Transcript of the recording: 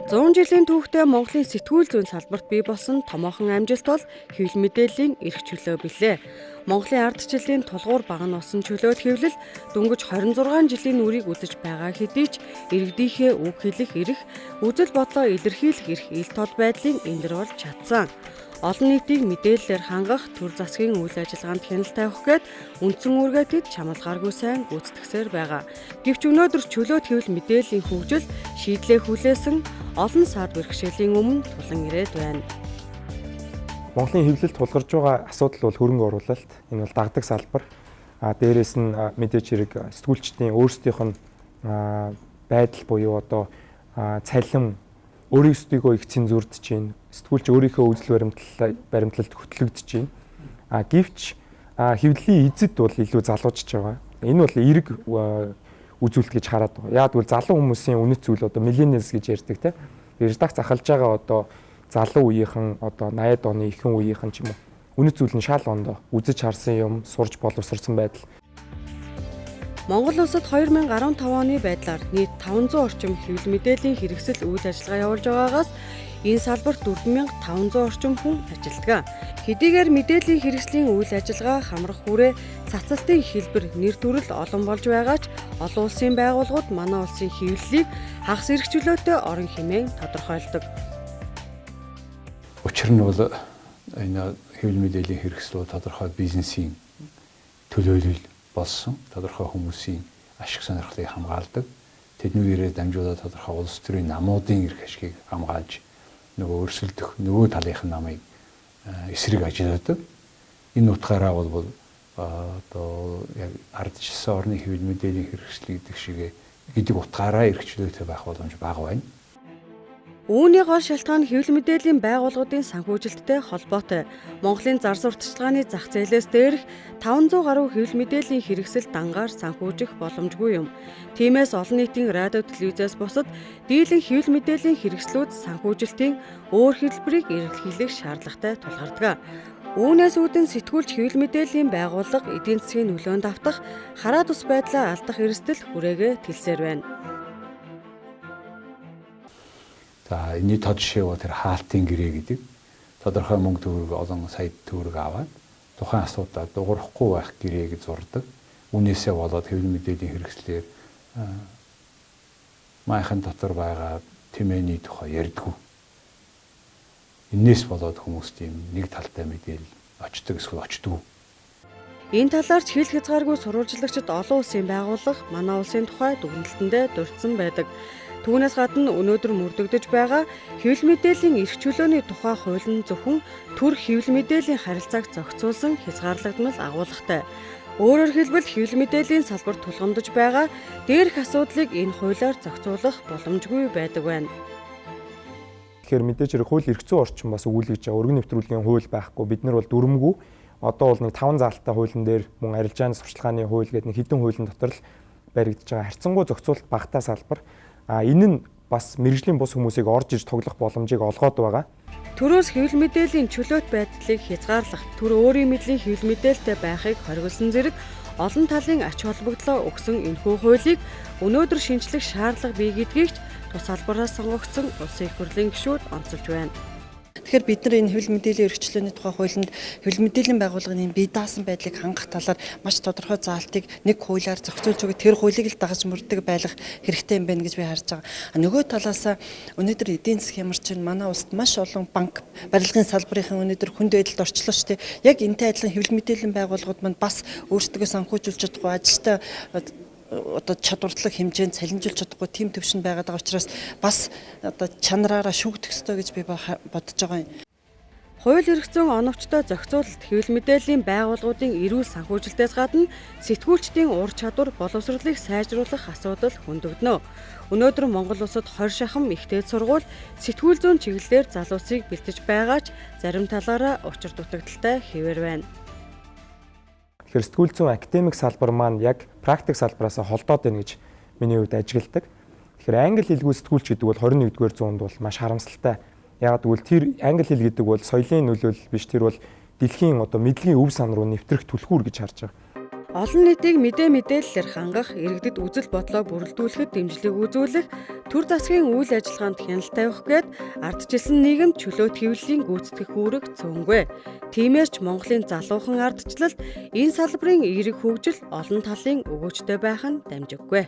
100 жилийн түүхтэй Монголын сэтгүүл зүйн салбарт бий болсон томоохон амжилт бол хэвлэл мэдээллийн эрх чөлөө билээ. Монголын ардчиллийн тулгуур баг нь усан чөлөөт хэвлэл дөнгөж 26 жилийн үрийг үзэж байгаа хэдий ч иргэдийнхээ үг хэлэх эрх, үзэл бодлоо илэрхийлэх эрх ил тод байдлын эндэр болж чадсан. Олон нийтийг мэдээллээр хангах төр засгийн үйл ажиллагаанд хяналт тавих гээд үндсэн үүргээтэд чамалгааргүй сайн гүйцэтгэсээр байгаа. Гэвч өнөөдөр чөлөөт хэвлэл мэдээллийн хөгжил шийдлээ хүлээсэн олон сар бэрхшээлийн өмнө тулан ирээд байна. Монголын хэвлэлд тулгарч байгаа асуудал бол хөрөнгө оруулалт. Энэ бол дагдаг салбар. Дээрээс нь мэдээж хэрэг сэтгүүлчдийн өөрсдийнх нь байдал буюу одоо цалин өөрөөсдийгөө их цензурдж байна. Сэтгүүлч өөрийнхөө үзэл баримтлалд хөтлөгдөж байна. Гэвч хэвлэлийн эзэд бол илүү залуужж байгаа. Энэ бол эерэг үзүүлэлт гэж хараад байгаа. Яг бол залуу хүмүүсийн үнэт зүйл одоо millennials гэж ярьдаг тийм. Редакц ахалж байгаа одоо залуу үеийнхэн одоо 80-ад оны ихэнх үеийнхэн ч юм уу. Үнэт зүйл нь шал ондоо үзэж харсан юм, сурж боловсрсон байдал. Монгол улсад 2015 оны байдлаар нийт 500 орчим хэвлэл мэдээллийн хэрэгсэл үйл ажиллагаа явуулж байгаагаас энэ салбарт 4500 орчим хүн ажилладаг. Хэдийгээр мэдээллийн хэрэгслийн үйл ажиллагаа хамрах хүрээ цацалтын хэлбэр нэр төрөл олон болж байгаа ч олон улсын байгууллагууд манай улсын хэвлэлийг хагас эрх чөлөөтэй орон хэмээн тодорхойлдог. Учир нь бол энэ хэвлэл мэдээллийн хэрэгсэл тодорхой бизнесийн төлөөлөл болсон тодорхой хүмүүсийн ашиг сонирхлыг хамгаалдаг. Тэднийгээрээ дамжуулаад тодорхой улс төрийн намуудын эрх ашигыг хамгаалж нөгөө өрсөлдөх нөгөө талынхын намыг эсрэг ажилладаг. Энэ утгаараа бол одоо яг ардчилсан орны хэвлэл мэдээллийн хэрэгсэл гэдэг утгаараа эрх чөлөөтэй байх боломж бага байна. Үүний гол шалтгаан хэвлэл мэдээллийн байгууллагуудын санхүүжилттэй холбоотой. Монголын зар сурталчилгааны зах зээлээс дээрх 500 гаруй хэвлэл мэдээллийн хэрэгсэл дангаар санхүүжих боломжгүй юм. Тиймээс олон нийтийн радио телевизээс бусад дийлэн хэвлэл мэдээллийн хэрэгслүүд санхүүжилтийн өөр хэлбэрийг эрэлхийлэх шаардлагатай тулгардаг. Үүнээс үүдэн сэтгүүлч хэвлэл мэдээллийн байгууллага эдийн засгийн нөлөөнд автах хараа тус байдлаа алдах эрсдэл хүрээгээ тэлсээр байна. За энэний тод жишээ бол тэр хаалтын гэрээ гэдэг тодорхой мөнгө төгрөг олон сая төгрөг аваад тухайн асуудал дуурахгүй байх гэрээг зурдаг. Үүнээсээ болоод хэвлэл мэдээллийн хэрэгслээр майхан дотор байгаа тэмээний тухай ярьдаггүй. Энээс болоод хүмүүс тийм нэг талтай мэдээлэл очдог эсвэл очдгоо. Энэ талаар ч хэл хязгааргүй сурвалжлагчид олон улсын байгууллага манай улсын тухай дүгнэлтэндээ дурдсан байдаг. Түүнээс гадна өнөөдөр мөрдөгдөж байгаа хэвлэл мэдээллийн эрх чөлөөний тухай хууль нь зөвхөн төр хэвлэл мэдээллийн харилцааг зохицуулсан хязгаарлагдмал агуулгатай. Өөрөөр хэлбэл хэвлэл мэдээллийн салбарт тулгамдж байгаа дээрх асуудлыг энэ хуулиар зохицуулах боломжгүй байдаг байна. Тэгэхээр мэдээж хэрэг хууль эрх зүйн орчин бас өгүүлж байгаа өргөн нэвтрүүлгийн хууль байхгүй. Бид нар бол дүрмгүй одоо бол нэг 5 заалттай хуулийн дээр мөн арилжааны сурчлагын хууль гэдэг нэг хэдэн хуулийн дотор л баригдаж байгаа. Харьцангуй зохицуулалт багтаа салбар. Энэ нь бас мэргэжлийн бус хүмүүсийг орж иж тоглох боломжийг олгоод байгаа. Төрөөс хэвлэл мэдээллийн чөлөөт байдлыг хязгаарлах, төр өөрийн мэдлийн хэвлэл мэдээлэлтэй байхыг хориглосон зэрэг олон талын ач холбогдлоо өгсөн энэхүү хуулийг өнөөдөр шинжлэх шаардлага бий гэдгийг ч тус салбараас сонгогдсон улсын их хурлын гишүүд онцолж байна. Тэгэхээр бид нар энэ хэвлэл мэдээллийн эрх чөлөөний тухай хуулинд хэвлэл мэдээллийн байгууллагын бие даасан байдлыг хангах талаар маш тодорхой заалтыг нэг хуулиар зохицуулж өгöd тэр хуулийг л дагаж мөрдөг байлгах хэрэгтэй юм байна гэж би харж байгаа. Нөгөө талаас өнөөдөр эдийн засгийн ямар чинь манай улсад маш олон банк барилгын салбарын өнөөдөр хүнд байдалд орчлоо шүү дээ. Яг энэтэй адилхан хэвлэл мэдээллийн байгууллагууд манд бас өөрсдөө санхүүжүүлж чадахгүй ажилтай одоо чадвартлаг хэмжээнд цалинжуулж чадахгүй тийм төвшин байгаад байгаа учраас бас одоо чанараараа шүүгдэх ёстой гэж би бодож байгаа юм. Хууль эрх зүйн оновчтой зохицуулалт хэвлэл мэдээллийн байгууллагуудын эрүүл санхүүжилтээс гадна сэтгүүлчдийн ур чадвар боловсролыг сайжруулах асуудал хөндөгдөнө. Өнөөдөр Монгол улсад 20 шахам ихтэй сургууль сэтгүүл зүйн чиглэлээр залуусыг бэлтэж байгаа ч зарим талаараа учир дутагдaltaй хэвээр байна. Тэгэхээр сэтгүүл зүйн академик салбар маань яг практик салбараас холдоод байна гэж миний хувьд ажигладаг. Тэгэхээр англи хэлгүй сэтгүүлч гэдэг бол 21-р зуунд бол маш харамсалтай. Яг тэгвэл тэр англи хэл гэдэг бол соёлын нөлөөлөл биш, тэр бол дэлхийн одоо мэдлэгийн өв сан руу нэвтрэх түлхүүр гэж харж байгаа. Олон нийтийг мэдээллээр хангах, иргэдэд үзэл бодлоо бүрэлдүүлэхэд дэмжлэг үзүүлэх, төр засгийн үйл ажиллагаанд хяналт тавих гээд ардчилсан нийгэмд чөлөөт хэвлэлийн гүйцэтгэх үүрэг цөөнгүй. Тиймээс ч Монголын залуухан ардчлалд энэ салбарын эерэг хөгжил олон талын өгөөжтэй байх нь дамжиггүй.